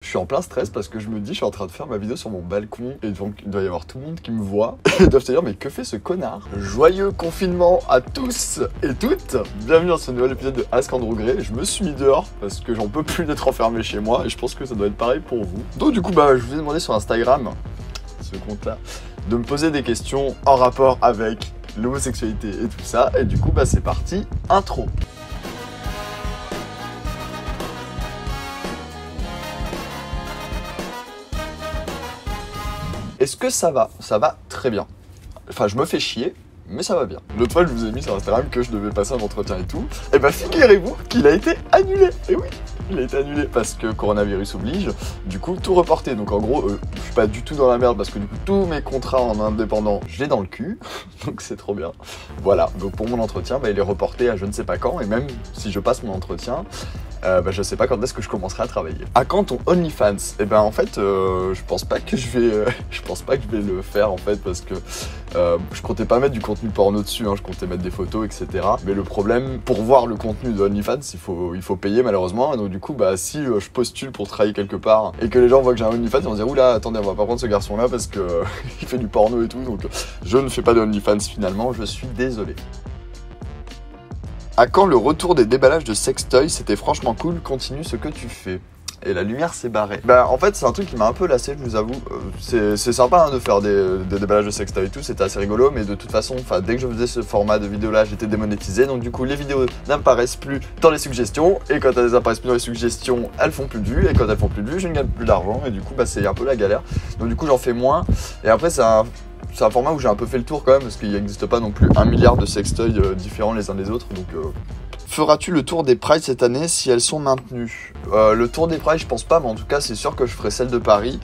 suis en plein stress parce que je me dis, je suis en train de faire ma vidéo sur mon balcon et donc il doit y avoir tout le monde qui me voit. Ils doivent se dire, mais que fait ce connard? Joyeux confinement à tous et toutes. Bienvenue dans ce nouvel épisode de Ask Andrew Gray. Je me suis mis dehors parce que j'en peux plus d'être enfermé chez moi et je pense que ça doit être pareil pour vous. Donc du coup, je vous ai demandé sur Instagram, ce compte-là, de me poser des questions en rapport avec l'homosexualité et tout ça. Et du coup, c'est parti, intro. Est-ce que ça va? Ça va très bien. Enfin, je me fais chier, mais ça va bien. L'autre fois, je vous ai mis sur Instagram que je devais passer un entretien et tout. Et figurez-vous qu'il a été annulé. Et oui, il a été annulé parce que coronavirus oblige. Du coup, tout reporté. Donc en gros, je suis pas du tout dans la merde parce que du coup, tous mes contrats en indépendant, je l'ai dans le cul. Donc c'est trop bien. Voilà. Donc pour mon entretien, il est reporté à je ne sais pas quand. Et même si je passe mon entretien, je sais pas quand est-ce que je commencerai à travailler. À quand ton OnlyFans? En fait, je pense pas que je vais le faire en fait parce que je comptais pas mettre du contenu porno dessus, je comptais mettre des photos, etc. Mais le problème, pour voir le contenu de OnlyFans, il faut payer malheureusement. Et donc du coup, si je postule pour travailler quelque part et que les gens voient que j'ai un OnlyFans, ils vont se dire oula, attendez, on va pas prendre ce garçon-là parce que il fait du porno et tout. Donc je ne fais pas de OnlyFans finalement. Je suis désolé. À quand le retour des déballages de sextoys? C'était franchement cool, continue ce que tu fais. Et la lumière s'est barrée. En fait, c'est un truc qui m'a un peu lassé, je vous avoue. C'est sympa de faire des déballages de sextoys et tout, c'était assez rigolo, mais de toute façon, dès que je faisais ce format de vidéo-là, j'étais démonétisé. Donc du coup, les vidéos n'apparaissent plus dans les suggestions. Et quand elles apparaissent plus dans les suggestions, elles font plus de vues. Et quand elles font plus de vues, je ne gagne plus d'argent. Et du coup, c'est un peu la galère. Donc du coup, j'en fais moins. Et après, c'est un format où j'ai un peu fait le tour quand même, parce qu'il n'existe pas non plus 1 milliard de sextoys différents les uns des autres. Donc feras-tu le tour des Pride cette année si elles sont maintenues? Le tour des Pride, je pense pas, mais en tout cas, c'est sûr que je ferai celle de Paris.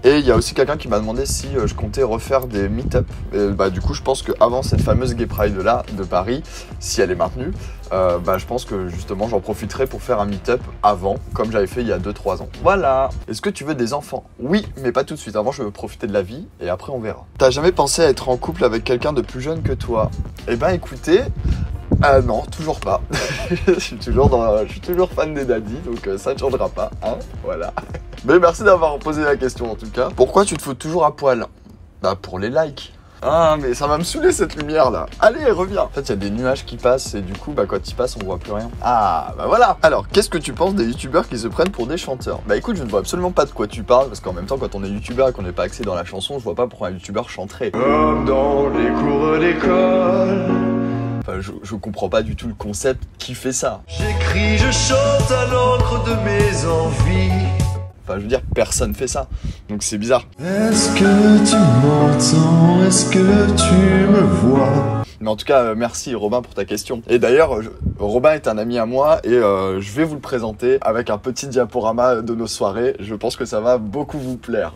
Et il y a aussi quelqu'un qui m'a demandé si je comptais refaire des meet-up. Du coup, je pense qu'avant cette fameuse Gay Pride là de Paris, si elle est maintenue, je pense que justement j'en profiterai pour faire un meet-up avant, comme j'avais fait il y a 2-3 ans. Voilà. Est-ce que tu veux des enfants? Oui, mais pas tout de suite. Avant, je veux profiter de la vie et après on verra. T'as jamais pensé à être en couple avec quelqu'un de plus jeune que toi? Écoutez, non, toujours pas. je suis toujours fan des daddies, donc ça ne changera pas, voilà. Mais merci d'avoir posé la question en tout cas. Pourquoi tu te fous toujours à poil? Pour les likes. Ah, mais ça va me saouler cette lumière là. Allez, reviens. En fait, il y a des nuages qui passent et du coup, quand ils passent, on voit plus rien. Ah, voilà. Alors, qu'est-ce que tu penses des youtubeurs qui se prennent pour des chanteurs? Écoute, je ne vois absolument pas de quoi tu parles parce qu'en même temps, quand on est youtubeur et qu'on n'est pas axé dans la chanson, je vois pas pourquoi un youtubeur chanterait. Comme dans les cours d'école. Je comprends pas du tout le concept qui fait ça. J'écris, je chante à l'encre de mes envies. Je veux dire, personne fait ça. Donc c'est bizarre. Est-ce que tu m'entends? Est-ce que tu me vois? Mais en tout cas, merci Robin pour ta question. Et d'ailleurs, Robin est un ami à moi et je vais vous le présenter avec un petit diaporama de nos soirées. Je pense que ça va beaucoup vous plaire.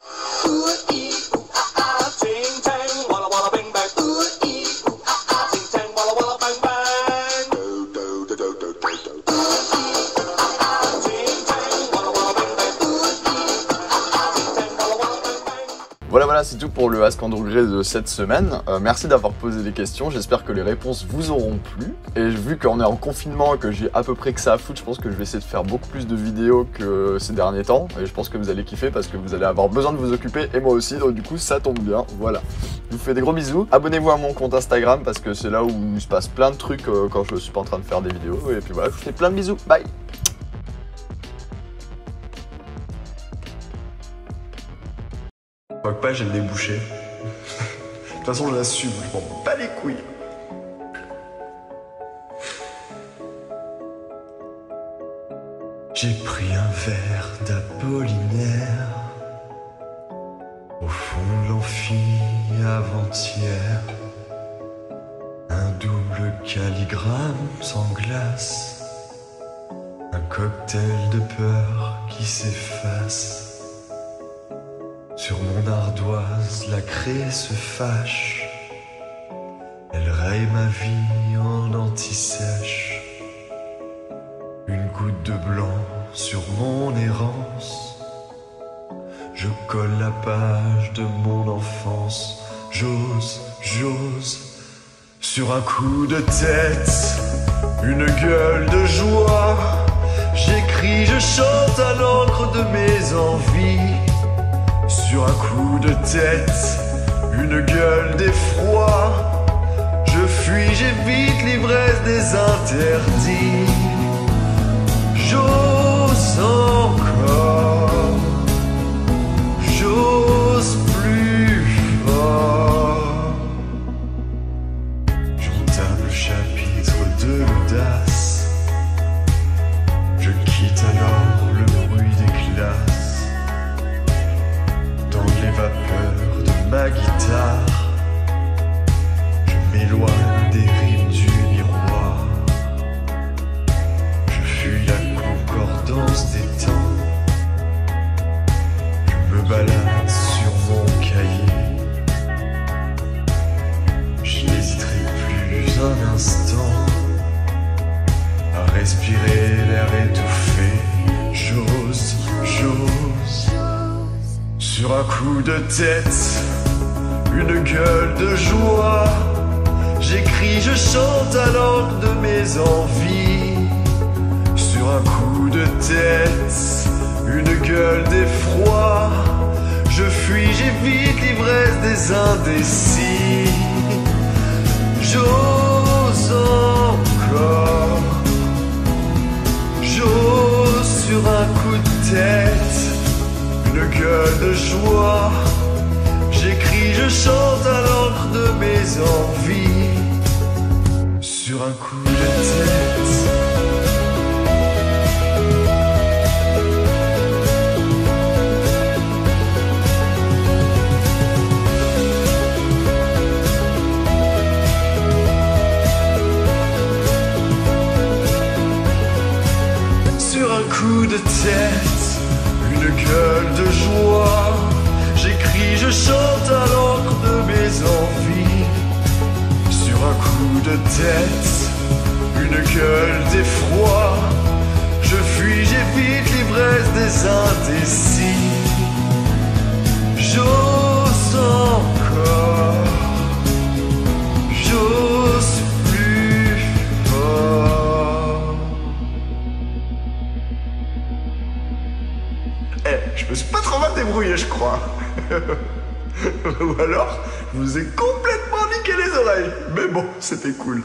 Voilà, c'est tout pour le Ask Andrew Gray de cette semaine. Merci d'avoir posé des questions, j'espère que les réponses vous auront plu. Et vu qu'on est en confinement et que j'ai à peu près que ça à foutre, je pense que je vais essayer de faire beaucoup plus de vidéos que ces derniers temps. Et je pense que vous allez kiffer parce que vous allez avoir besoin de vous occuper et moi aussi, donc du coup ça tombe bien, voilà. Je vous fais des gros bisous, abonnez-vous à mon compte Instagram parce que c'est là où il se passe plein de trucs quand je suis pas en train de faire des vidéos. Et puis voilà, je vous fais plein de bisous, bye. Je crois pas, j'ai le débouché. De toute façon, je l'assume, je m'en bats les couilles. J'ai pris un verre d'Apollinaire au fond de l'amphi avant-hier. Un double calligramme sans glace, un cocktail de peur qui s'efface. Sur mon ardoise, la craie se fâche. Elle raye ma vie en anti-sèche. Une goutte de blanc sur mon errance. Je colle la page de mon enfance. J'ose, sur un coup de tête, une gueule de joie. J'écris J'écris, je chante à l'encre de mes envies. Sur un coup de tête, une gueule d'effroi. Je fuis, j'évite l'ivresse des interdits. J'ose encore, j'ose plus fort. J'entame le chapitre de l'audace. Je quitte alors le bruit des classes. Dans les vapeurs de ma guitare, je m'éloigne des rimes du miroir. Je fuis la concordance des temps. Je me balade sur mon cahier. Je n'hésiterai plus un instant à respirer l'air étouffé. J'ose, j'ose. Sur un coup de tête, une gueule de joie. J'écris, je chante à l'encre de mes envies. Sur un coup de tête, une gueule d'effroi. Je fuis, j'évite l'ivresse des indécis. J'ose encore, j'ose sur un coup de tête, une gueule de joie. J'écris, je chante à l'encre de mes envies. Sur un coup de tête. Sur un coup de tête, une gueule de joie. J'écris, je chante à l'encre de mes envies. Sur un coup de tête, une gueule d'effroi. Je fuis, j'évite l'ivresse des indécis. J'ose encore, j'ose plus fort. Je me suis pas trop mal débrouillé, je crois. Ou alors, je vous ai complètement niqué les oreilles. Mais bon, c'était cool.